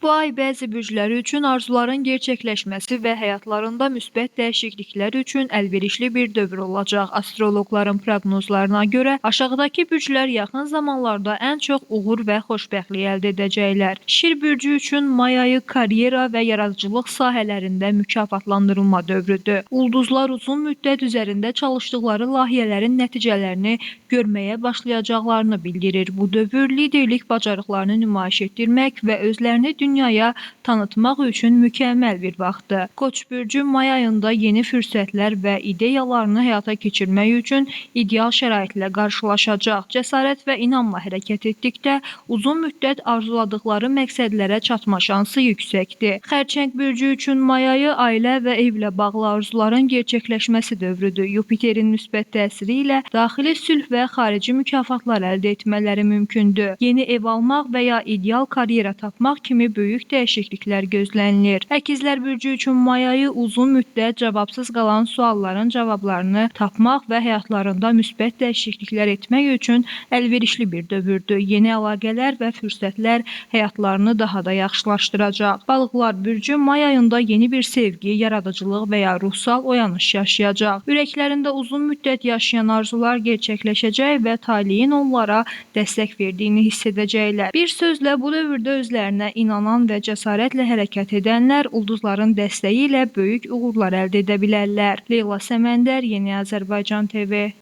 Bu ay bəzi bürclər üçün arzuların gerçəkləşməsi və həyatlarında müsbət dəyişikliklər üçün əlverişli bir dövr olacaq. Astroloqların proqnozlarına görə aşağıdakı bürclər yaxın zamanlarda ən çox uğur və xoşbəxtlik əldə edəcəklər. Şir bürcü üçün may ayı karyera və yaradıcılıq sahələrində mükafatlandırılma dövrüdür. Ulduzlar uzun müddət üzərində çalışdıkları layihələrin nəticələrini görməyə başlayacaqlarını bildirir. Bu dövr liderlik bacarıqlarını nümayiş etdirmək və özlərini dünyaya tanıtmaq üçün mükəmməl bir vaxtdır. Qoç bürcü may ayında yeni fürsətlər və ideyalarını həyata keçirmək üçün ideal şəraitlə qarşılaşacaq. Cəsarət və inamla hərəkət etdikdə uzun müddət arzuladıkları məqsədlərə çatma şansı yüksəkdir. Xərçəng bürcü üçün may ayı ailə və evlə bağlı arzuların gerçəkləşməsi dövrüdür. Yupiterin müsbət təsiri ilə daxili sülh və xarici mükafatlar əldə etmələri mümkündür. Yeni ev almaq və ya ideal karyera tapmaq kimi böyük dəyişikliklər gözlənilir. Əkizlər bürcü üçün may ayı uzun müddət cavabsız qalan sualların cavablarını tapmaq və həyatlarında müsbət dəyişikliklər etmək üçün əlverişli bir dövrdür. Yeni əlaqələr və fürsətlər həyatlarını daha da yaxşılaşdıracaq. Balıqlar bürcü may ayında yeni bir sevgi, yaradıcılıq və ya ruhsal oyanış yaşayacaq. Ürəklərində uzun müddət yaşayan arzular gerçəkləşəcək və taleyin onlara dəstək verdiyini hiss edəcəklər. Bir sözlə bu dövrdə özlərinə inanan və cəsarətlə hərəkət edənlər ulduzların dəstəyi ilə böyük uğurlar əldə edə bilərlər. Leyla Səməndər, Yeni Azərbaycan TV.